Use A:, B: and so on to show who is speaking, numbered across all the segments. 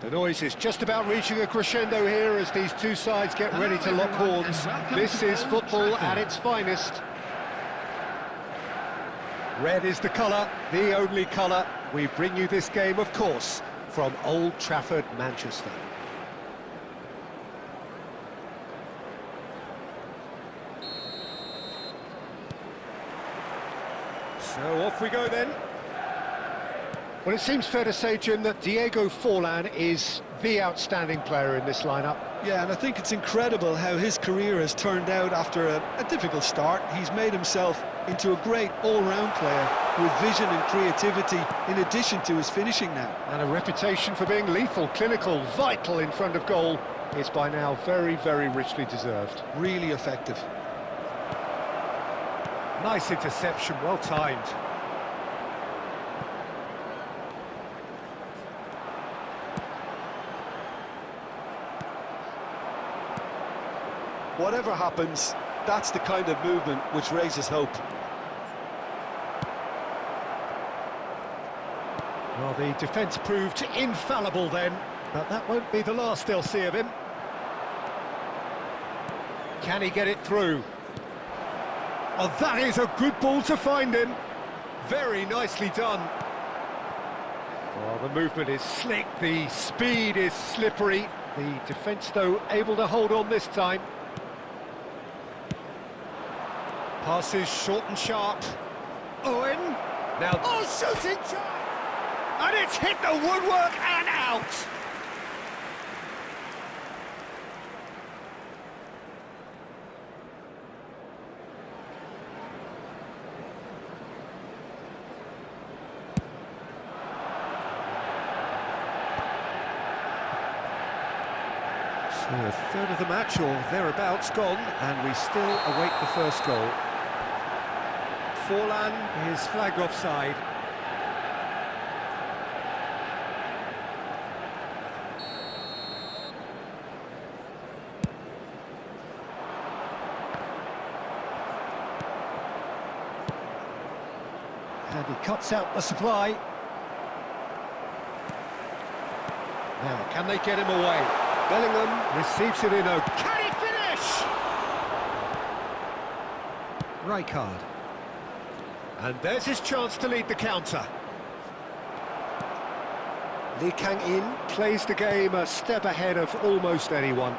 A: The noise is just about reaching a crescendo here as these two sides get ready to lock horns. This is football at its finest. Red is the colour, the only colour. We bring you this game, of course, from Old Trafford, Manchester. So off we go then. Well, it seems fair to say, Jim, that Diego Forlan is the outstanding player in this lineup.
B: Yeah, and I think it's incredible how his career has turned out after a difficult start. He's made himself into a great all-round player with vision and creativity in addition to his finishing now.
A: And a reputation for being lethal, clinical, vital in front of goal is by now very, very richly deserved.
B: Really effective.
A: Nice interception, well timed.
B: Whatever happens, that's the kind of movement which raises hope.
A: Well, the defence proved infallible then, but that won't be the last they'll see of him. Can he get it through? Oh, that is a good ball to find him. Very nicely done. Well, the movement is slick, the speed is slippery. The defence, though, able to hold on this time. Passes short and sharp. Owen. Now, oh, shooting shot! And it's hit the woodwork and out! So a third of the match, or thereabouts, gone, and we still await the first goal. Forlan is flagged offside. And he cuts out the supply. Now, can they get him away? Bellingham receives it in a... Can he finish? Rijkaard. And there's his chance to lead the counter. Lee Kang-in plays the game a step ahead of almost anyone.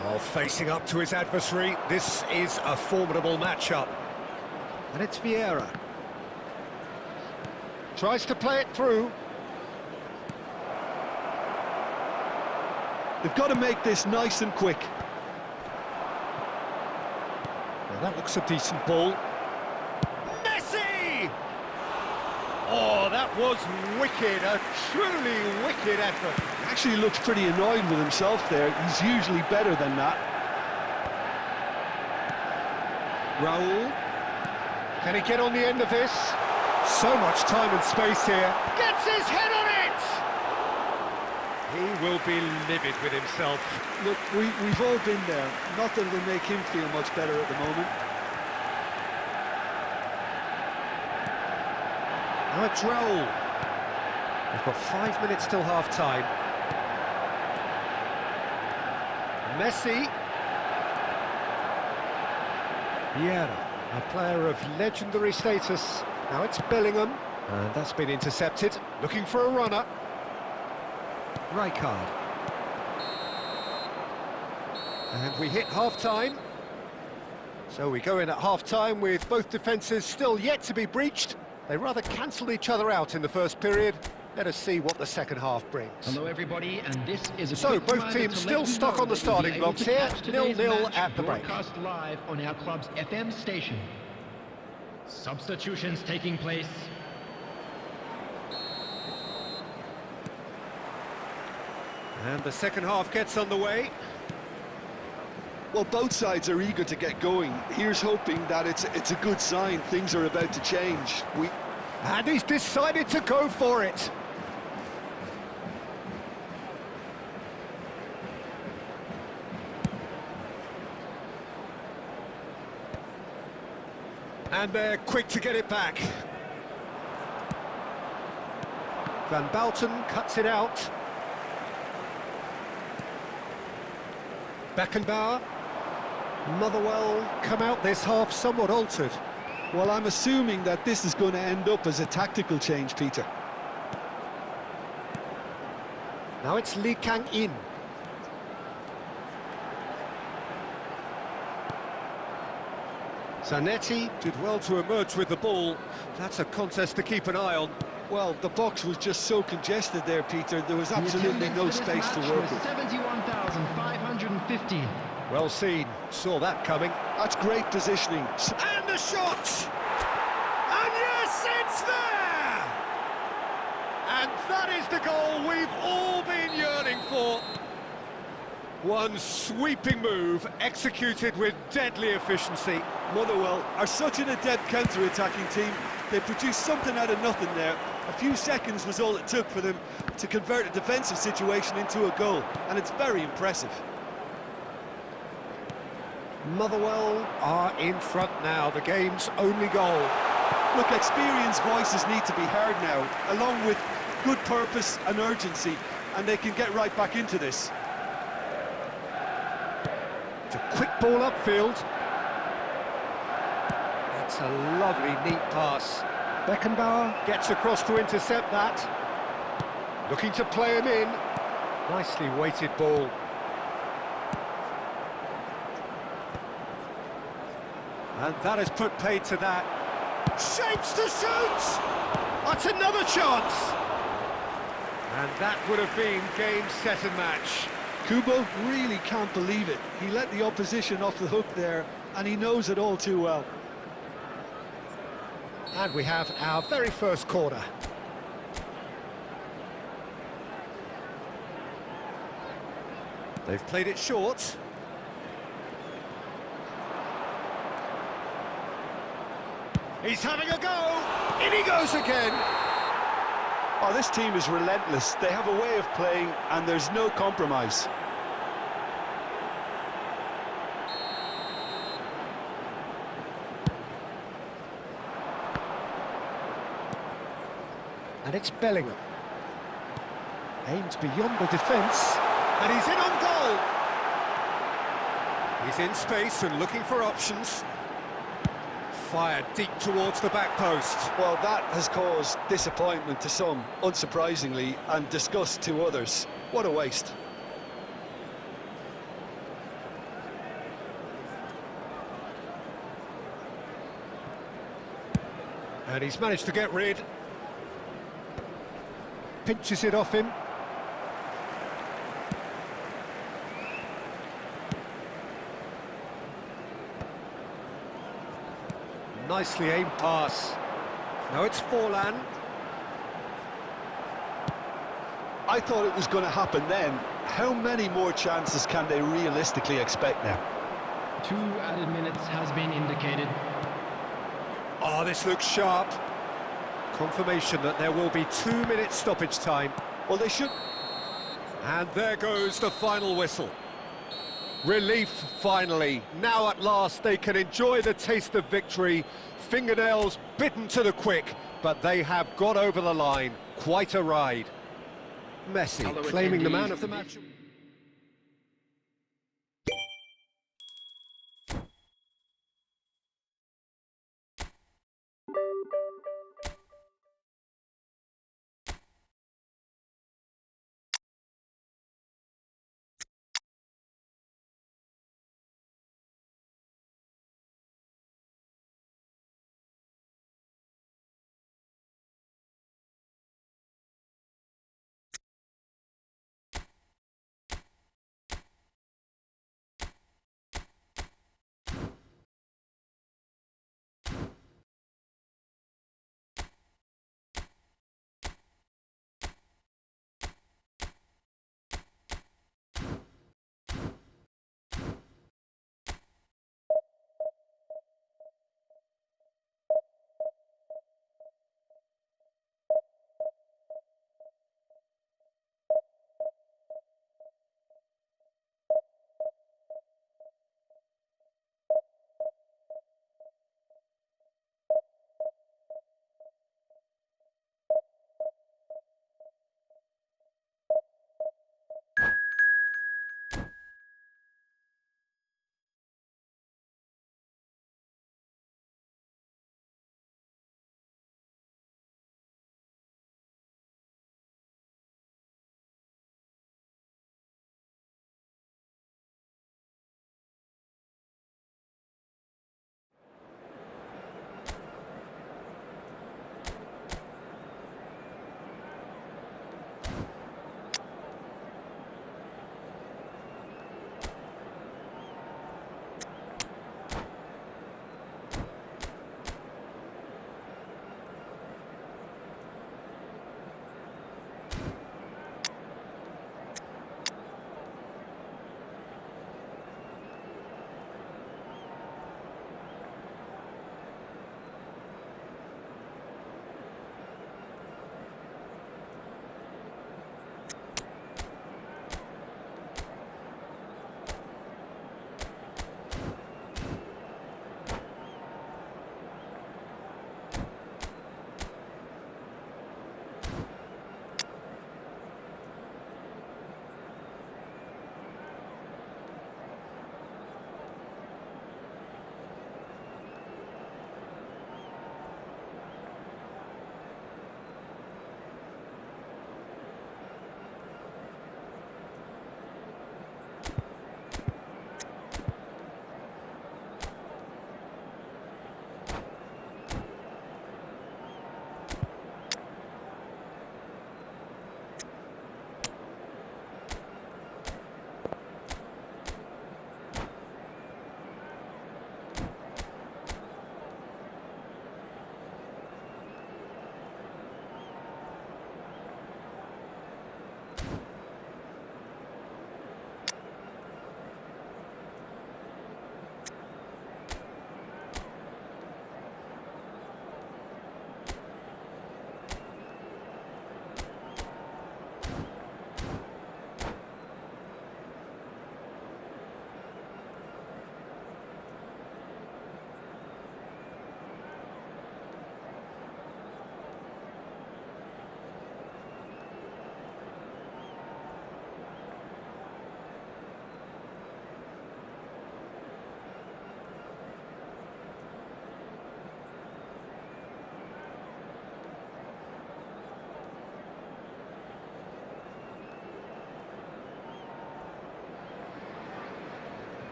A: While facing up to his adversary, this is a formidable matchup. And it's Vieira. Tries to play it through.
B: They've got to make this nice and quick.
A: Well, that looks a decent ball. Messi! Oh, that was wicked, a truly wicked effort.
B: He actually looks pretty annoyed with himself there. He's usually better than that.
A: Raul. Can he get on the end of this? So much time and space here. Gets his head on it! He will be livid with himself.
B: Look, we've all been there. Not that it'll make him feel much better at the moment.
A: Now it's Raul. We've got 5 minutes till half-time. Messi. Vieira, a player of legendary status. Now it's Bellingham, and that's been intercepted. Looking for a runner. Rijkaard. And we hit half-time. So we go in at half-time with both defences still yet to be breached. They rather cancelled each other out in the first period. Let us see what the second half brings.
C: Hello everybody, and this is a
A: so both teams still stuck on the starting blocks here. 0-0 at the break.
C: Broadcast live on our club's FM station. Substitutions taking place.
A: And the second half gets underway.
B: Well, both sides are eager to get going. Here's hoping that it's a good sign. Things are about to change.
A: And he's decided to go for it. And they're quick to get it back. Van Bouten cuts it out. Beckenbauer. Motherwell come out this half somewhat altered.
B: Well, I'm assuming that this is going to end up as a tactical change, Peter.
A: Now it's Lee Kang-in. Zanetti did well to emerge with the ball. That's a contest to keep an eye on.
B: Well, the box was just so congested there, Peter. There was absolutely no space to work with.
C: 71,515.
A: Well seen, saw that coming.
B: That's great positioning.
A: And a shot! And yes, it's there! And that is the goal we've all been yearning for. One sweeping move, executed with deadly efficiency.
B: Motherwell are such an adept counter-attacking team. They produced something out of nothing there. A few seconds was all it took for them to convert a defensive situation into a goal, and it's very impressive.
A: Motherwell are in front now, the game's only goal.
B: Look, experienced voices need to be heard now, along with good purpose and urgency, and they can get right back into this.
A: It's a quick ball upfield. That's a lovely, neat pass. Beckenbauer gets across to intercept that. Looking to play him in. Nicely weighted ball. And that has put paid to that. Shapes to shoot! That's another chance! And that would have been game, set and match.
B: Kubo really can't believe it. He let the opposition off the hook there, and he knows it all too well.
A: And we have our very first corner. They've played it short. He's having a go! In he goes again!
B: Oh, this team is relentless. They have a way of playing, and there's no compromise.
A: And it's Bellingham. Aims beyond the defence, and he's in on goal! He's in space and looking for options. Fired deep towards the back post.
B: Well, that has caused disappointment to some, unsurprisingly, and disgust to others. What a waste.
A: And he's managed to get rid. Pinches it off him. Nicely aimed pass. Now it's Forlan.
B: I thought it was going to happen then. How many more chances can they realistically expect now?
C: 2 added minutes has been indicated.
A: Oh, this looks sharp. Confirmation that there will be 2 minutes stoppage time.
B: Well, they should...
A: And there goes the final whistle. Relief, finally. Now at last they can enjoy the taste of victory. Fingernails bitten to the quick, but they have got over the line. Quite a ride. Messi claiming the man of the match.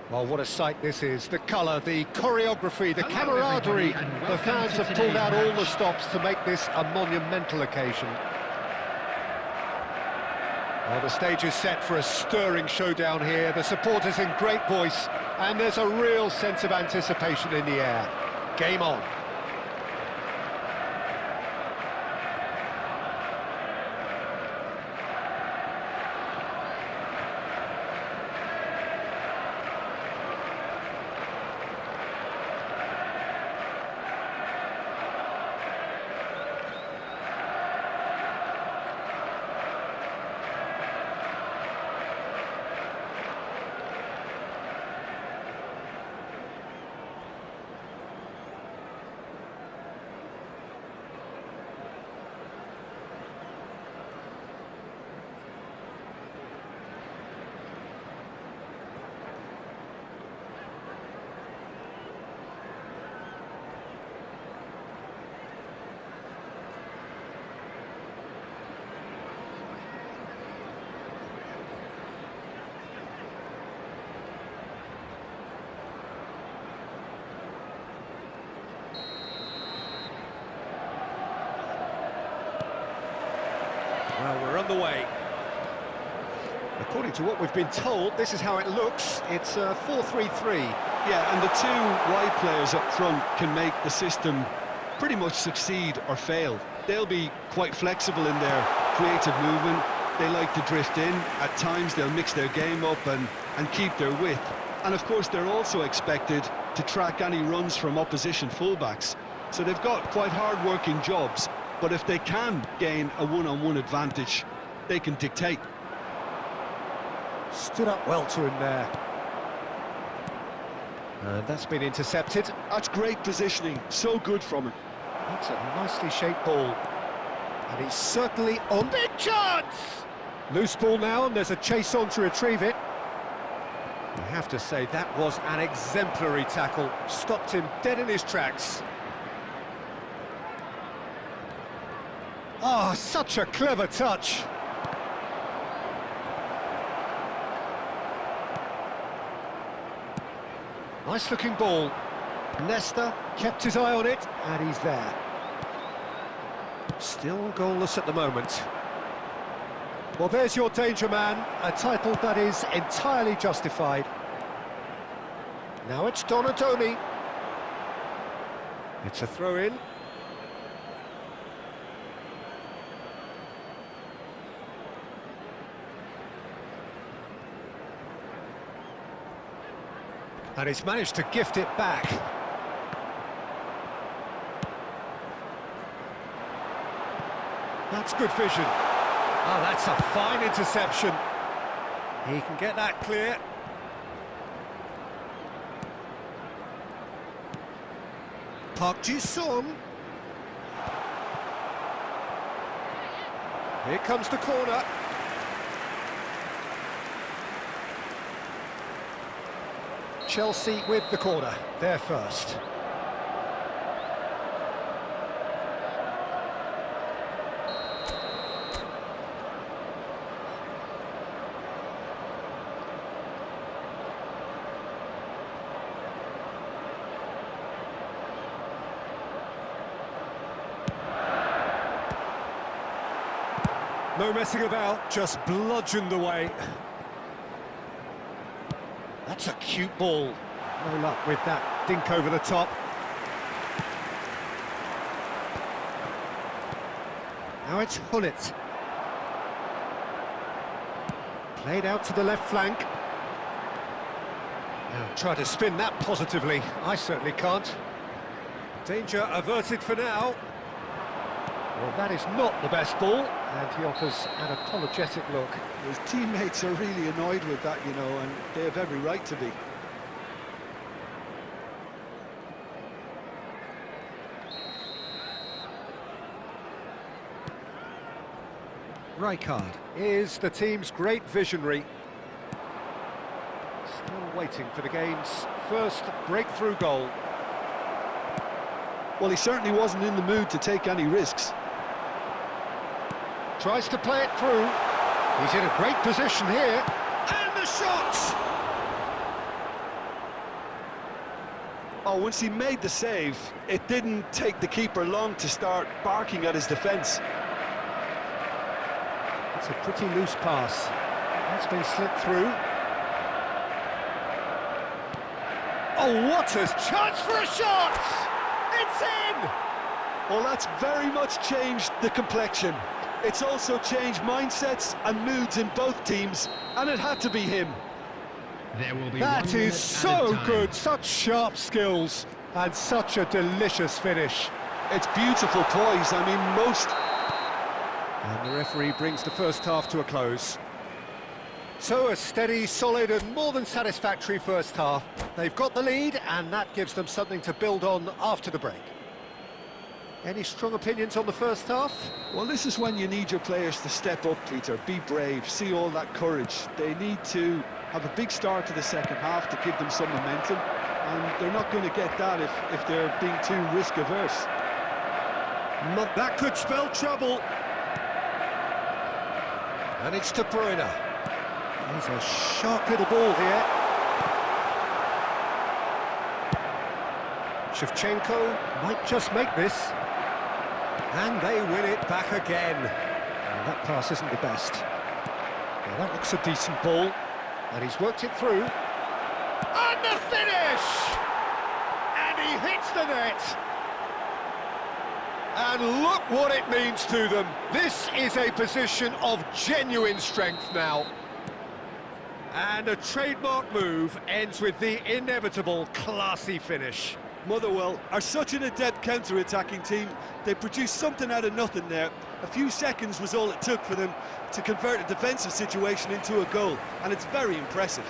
A: Well, what a sight this is. The colour, the choreography, the
C: Hello,
A: camaraderie.
C: everybody, and
A: The
C: welcome
A: fans
C: to
A: have pulled out all the
C: today's
A: stops to make this a monumental occasion. Well, the stage is set for a stirring showdown here. The supporters in great voice, and there's a real sense of anticipation in the air. Game on. Well, we're on the way. According to what we've been told, this is how it looks. It's 4-3-3.
B: Yeah, and the two wide players up front can make the system pretty much succeed or fail. They'll be quite flexible in their creative movement. They like to drift in. At times they'll mix their game up and keep their width. And of course they're also expected to track any runs from opposition fullbacks. So they've got quite hard-working jobs. But if they can gain a one-on-one advantage, they can dictate.
A: Stood up well to him there. And that's been intercepted.
B: That's great positioning, so good from him.
A: That's a nicely shaped ball. And he's certainly on the chance! Loose ball now, and there's a chase on to retrieve it. I have to say, that was an exemplary tackle. Stopped him dead in his tracks. Oh, such a clever touch. Nice looking ball. Nesta kept his eye on it, and he's there. Still goalless at the moment. Well, there's your danger man, a title that is entirely justified. Now it's Donatoni. It's a throw-in. And he's managed to gift it back. That's good vision. Oh, that's a fine interception. He can get that clear. Park Ji-sung. Here comes the corner. Chelsea with the corner, they're first. No messing about, just bludgeoned away. That's a cute ball. No luck with that dink over the top. Now it's Hullet. Played out to the left flank. Now try to spin that positively. I certainly can't. Danger averted for now. Well, that is not the best ball, and he offers an apologetic look.
B: His teammates are really annoyed with that, you know, and they have every right to be.
A: Rijkaard is the team's great visionary. Still waiting for the game's first breakthrough goal.
B: Well, he certainly wasn't in the mood to take any risks.
A: Tries to play it through. He's in a great position here. And the shot!
B: Oh, once he made the save, it didn't take the keeper long to start barking at his defence.
A: It's a pretty loose pass. That's been slipped through. Oh, what a chance for a shot! It's in!
B: Well, that's very much changed the complexion. It's also changed mindsets and moods in both teams, and it had to be him.
C: There will be
A: That
C: 1 minute
A: is so
C: added time.
A: good, such sharp skills, and such a delicious finish.
B: It's beautiful poise. I mean, most...
A: And the referee brings the first half to a close. So a steady, solid and more than satisfactory first half. They've got the lead and that gives them something to build on after the break. Any strong opinions on the first half?
B: Well, this is when you need your players to step up, Peter. Be brave, see all that courage. They need to have a big start to the second half to give them some momentum, and they're not going to get that if they're being too risk-averse.
A: That could spell trouble. And it's De Bruyne. He's a sharp little ball here. Shevchenko might just make this. And they win it back again. Well, that pass isn't the best. Well, that looks a decent ball. And he's worked it through. And the finish! And he hits the net. And look what it means to them. This is a position of genuine strength now. And a trademark move ends with the inevitable classy finish.
B: Motherwell are such an adept counter-attacking team. They produced something out of nothing there. A few seconds was all it took for them to convert a defensive situation into a goal, and it's very impressive.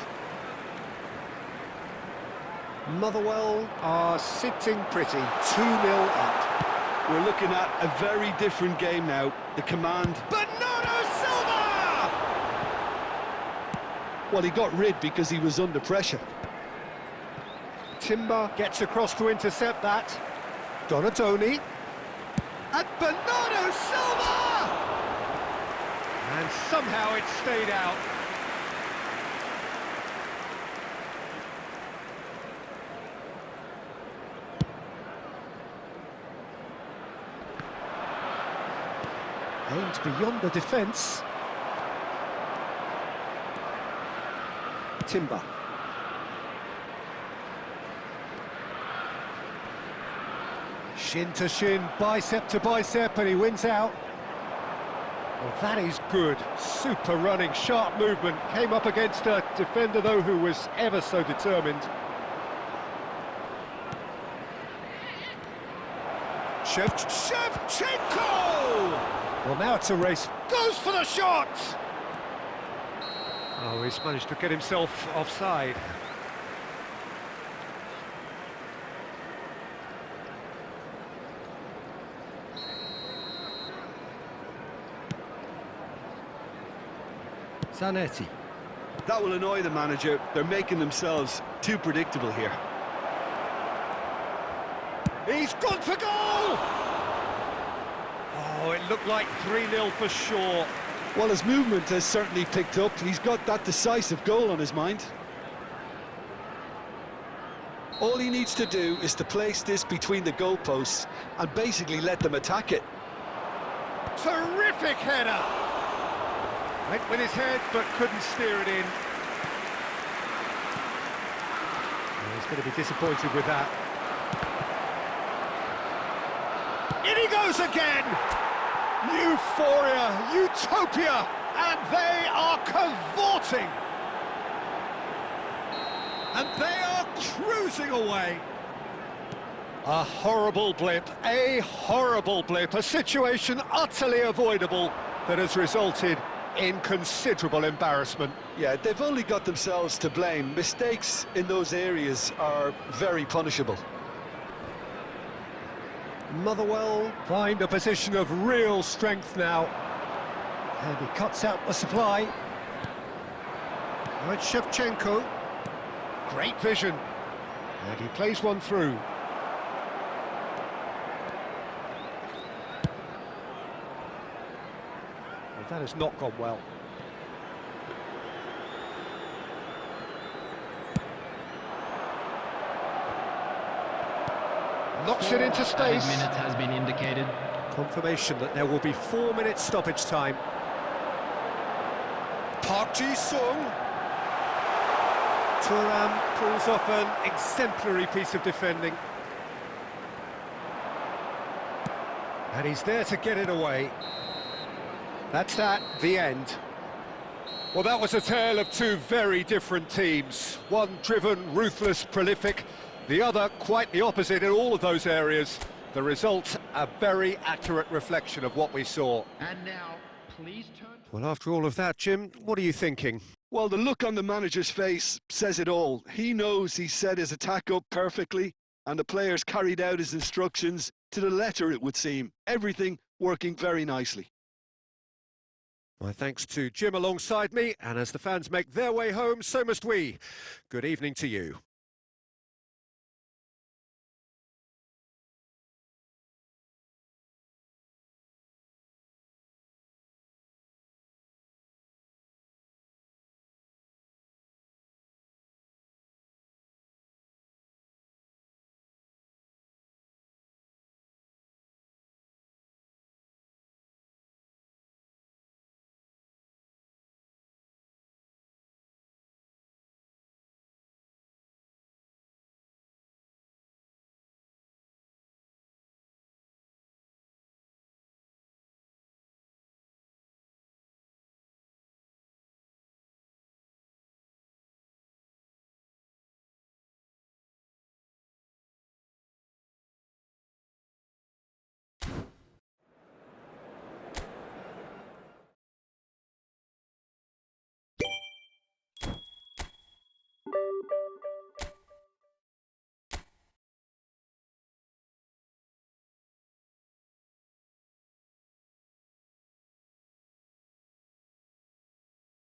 A: Motherwell are sitting pretty, 2-0 up.
B: We're looking at a very different game now. The command...
A: Bernardo Silva!
B: Well, he got rid because he was under pressure.
A: Timber gets across to intercept that. Donatoni. And Bernardo Silva! And somehow it stayed out. Aimed beyond the defence. Timber. Shin to shin, bicep to bicep, and he wins out. Well, that is good. Super running, sharp movement. Came up against a defender, though, who was ever so determined. Shevchenko! Well, now it's a race. Goes for the shot! Oh, he's managed to get himself offside. Zanetti.
B: That will annoy the manager. They're making themselves too predictable here.
A: He's gone for goal! Oh, it looked like 3-0 for sure.
B: Well, his movement has certainly picked up. He's got that decisive goal on his mind. All he needs to do is to place this between the goalposts and basically let them attack it.
A: Terrific header! Went with his head, but couldn't steer it in. Oh, he's going to be disappointed with that. In he goes again! Euphoria, utopia, and they are cavorting! And they are cruising away! A horrible blip, a situation utterly avoidable that has resulted in considerable embarrassment.
B: Yeah, they've only got themselves to blame. Mistakes in those areas are very punishable.
A: Motherwell find a position of real strength now. And he cuts out the supply. Now it's Shevchenko. Great vision. And he plays one through. Well, that has not gone well. Knocks it into space.
C: 5 minutes has been indicated.
A: Confirmation that there will be 4 minutes stoppage time. Park Ji-sung. Thuram pulls off an exemplary piece of defending. And he's there to get it away. That's that, the end. Well, that was a tale of two very different teams. One driven, ruthless, prolific. The other quite the opposite in all of those areas. The result, a very accurate reflection of what we saw.
C: And now, please turn...
A: Well, after all of that, Jim, what are you thinking?
B: Well, the look on the manager's face says it all. He knows he set his attack up perfectly, and the players carried out his instructions to the letter, it would seem. Everything working very nicely.
A: My thanks to Jim alongside me, and as the fans make their way home, so must we. Good evening to you.